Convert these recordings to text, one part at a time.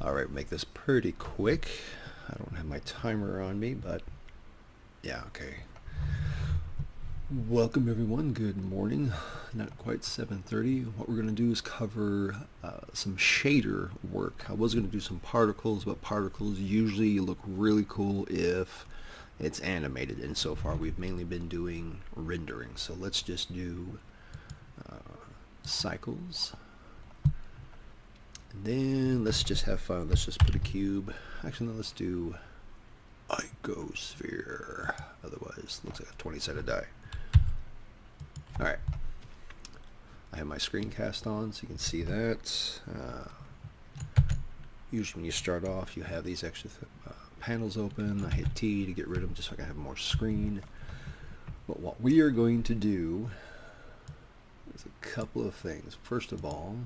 Alright, make this pretty quick. I don't have my timer on me, but yeah, okay. Welcome everyone, good morning. Not quite 7:30. What we're going to do is cover some shader work. I was going to do some particles, but particles usually look really cool if it's animated, and so far we've mainly been doing rendering. So let's just do cycles. And then let's just have fun. Let's just put a cube. Actually, no, let's do icosphere. Otherwise, it looks like a 20-sided die. Alright. I have my screencast on so you can see that. Usually when you start off, you have these extra panels open. I hit T to get rid of them just so I can have more screen. But what we are going to do is a couple of things. First of all,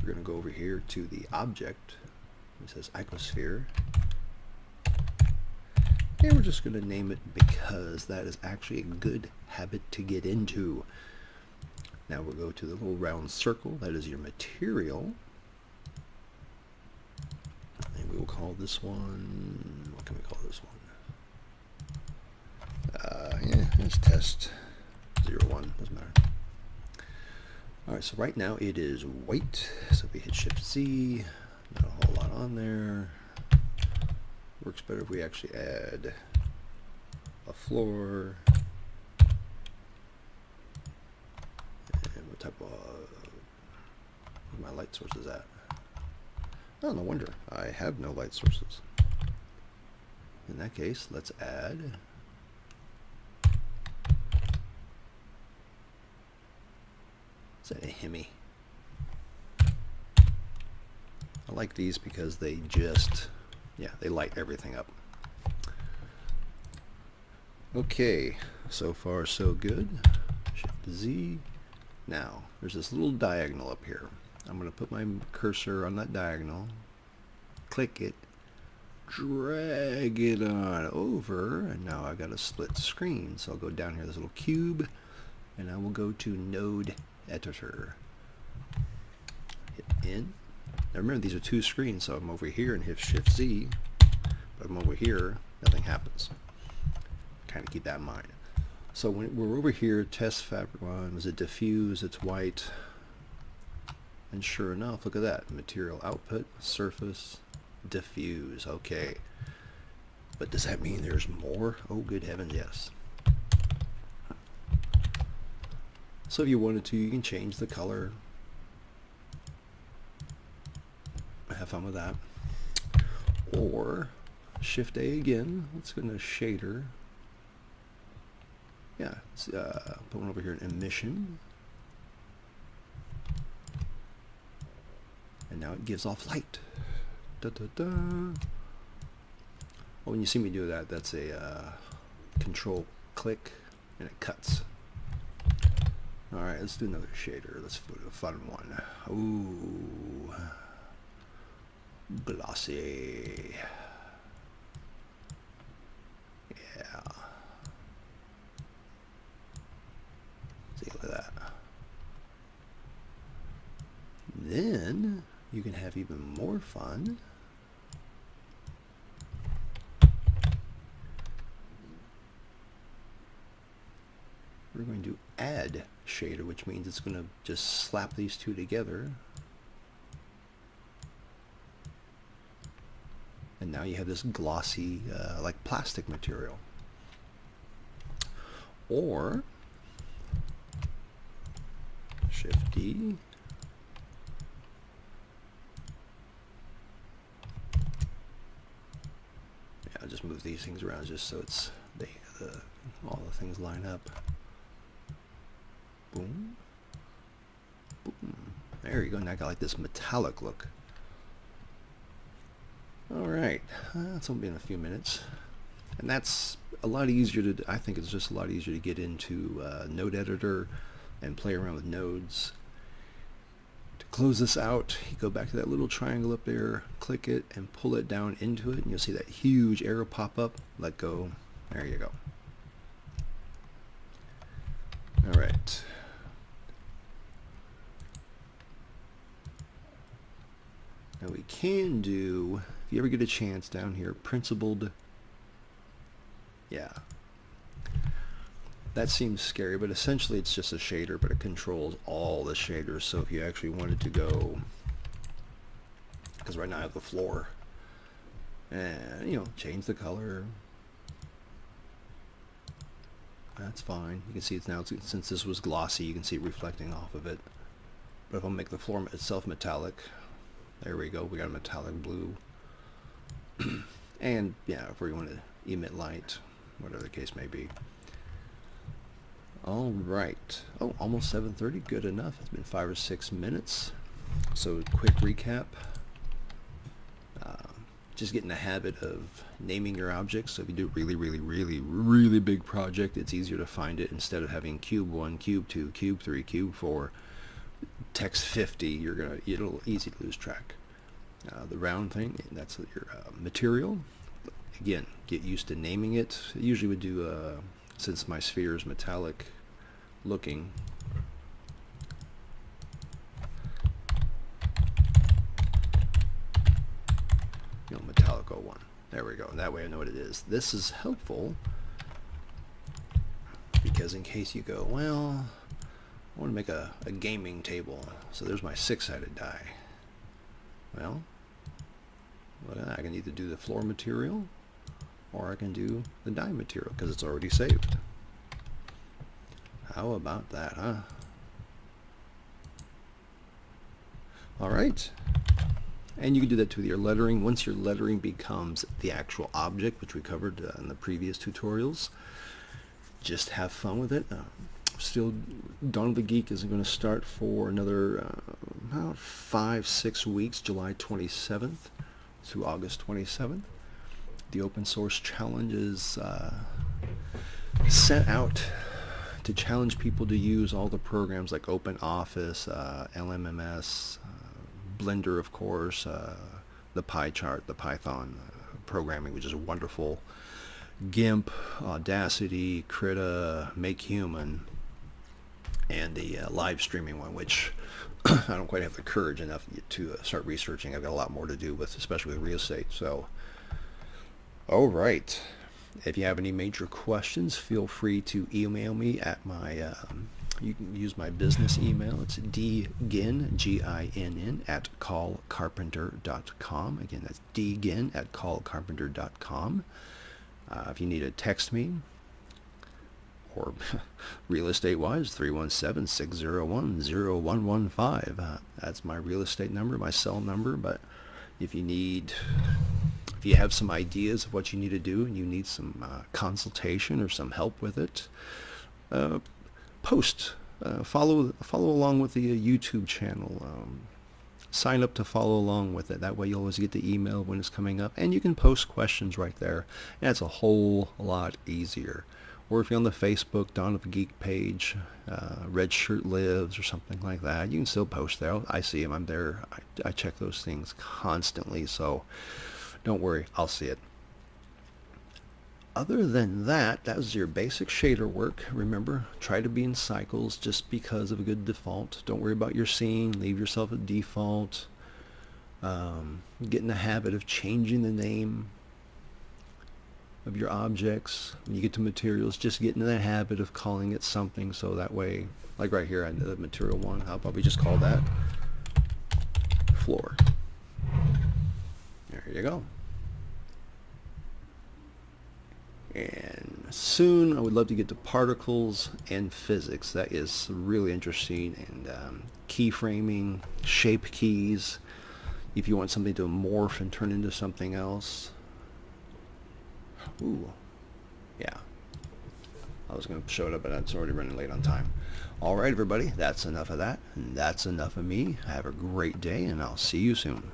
we're going to go over here to the object. It says icosphere. And we're just going to name it because that is actually a good habit to get into. Now we'll go to the little round circle. That is your material. And we will call this one, what can we call this one? Yeah, let's test 01, doesn't matter. Alright, so right now it is white. So if we hit Shift Z, not a whole lot on there. Works better if we actually add a floor. And what type of where my light source is at? Oh, no wonder. I have no light sources. In that case, let's add a Hemi. I like these because they just, yeah, they light everything up. Okay, so far so good. Shift Z. Now, there's this little diagonal up here. I'm going to put my cursor on that diagonal, click it, drag it on over, and now I've got a split screen. So I'll go down here, this little cube, and I will go to Node Editor. Hit N. Now remember, these are two screens, so I'm over here and hit Shift Z, but I'm over here, nothing happens. Kind of keep that in mind. So when we're over here, test fabric one, was it diffuse? It's white. And sure enough, look at that. Material output, surface, diffuse. Okay. But does that mean there's more? Oh, good heavens, yes. So if you wanted to, you can change the color. Have fun with that. Or Shift A again. Let's go to shader. Yeah, let's, put one over here in emission. And now it gives off light. Da, da, da. Well, when you see me do that, that's a control click and it cuts. Alright, let's do another shader. Let's do a fun one. Ooh. Glossy. Yeah. See, look at that. Then you can have even more fun. We're going to add shader, which means it's going to just slap these two together. And now you have this glossy, like plastic material. Or Shift D. Yeah, I'll just move these things around just so it's all the things line up. Boom. Boom. There you go. Now I got like this metallic look. Alright, that's only been a few minutes, and that's a lot easier to, I think it's just a lot easier to get into Node Editor and play around with nodes. To close this out, you go back to that little triangle up there, click it, and pull it down into it, and you'll see that huge arrow pop up. Let go. There you go. Alright. Now we can do, if you ever get a chance down here, principled. Yeah. That seems scary, but essentially it's just a shader, but it controls all the shaders. So if you actually wanted to go, because right now I have the floor, and you know, change the color. That's fine. You can see it's now, since this was glossy, you can see it reflecting off of it. But if I make the floor itself metallic, there we go. We got a metallic blue. And yeah, if we want to emit light, whatever the case may be. All right. Oh, almost 7:30. Good enough. It's been 5 or 6 minutes. So quick recap. Just get in the habit of naming your objects. So if you do really big project, it's easier to find it instead of having cube 1, cube 2, cube 3, cube 4, text 50. It'll easy to lose track. The round thing, that's your material. Again, get used to naming it. I usually would do, since my sphere is metallic looking, metallic 01. There we go. And that way I know what it is. This is helpful because in case you go, well, I want to make a gaming table. So there's my 6-sided die. Well, I can either do the floor material or I can do the die material because it's already saved. How about that, huh? All right. And you can do that with your lettering. Once your lettering becomes the actual object, which we covered in the previous tutorials, just have fun with it. Still, Dawn of the Geek isn't going to start for another about 5-6 weeks, July 27th to August 27th. The open source challenge is set out to challenge people to use all the programs like OpenOffice, LMMS, Blender, of course, the pie chart, the Python programming, which is wonderful, GIMP, Audacity, Krita, MakeHuman, and the live streaming one, which I don't quite have the courage enough to start researching. I've got a lot more to do with, especially with real estate. So, all right. If you have any major questions, feel free to email me at my, you can use my business email. It's dginn, Ginn, at callcarpenter.com. Again, that's dginn at callcarpenter.com. If you need to text me, or real estate wise, 317-601-0115. That's my real estate number, my cell number. But if you have some ideas of what you need to do and you need some consultation or some help with it, post, follow along with the YouTube channel. Sign up to follow along with it. That way you'll always get the email when it's coming up, and you can post questions right there. And it's a whole lot easier. Or if you're on the Facebook Dawn of the Geek page, Red Shirt Lives or something like that, you can still post there. I see them. I'm there. I check those things constantly, so don't worry. I'll see it. Other than that, that was your basic shader work. Remember, try to be in cycles just because of a good default. Don't worry about your scene. Leave yourself a default. Get in the habit of changing the name of your objects. When you get to materials, just get into the habit of calling it something, so that way, like right here, I know the material one, I'll probably just call that floor. There you go. And soon I would love to get to particles and physics. That is really interesting. And keyframing, shape keys, if you want something to morph and turn into something else. Ooh, yeah. I was going to show it up, but it's already running late on time. All right, everybody, that's enough of that, and that's enough of me. Have a great day, and I'll see you soon.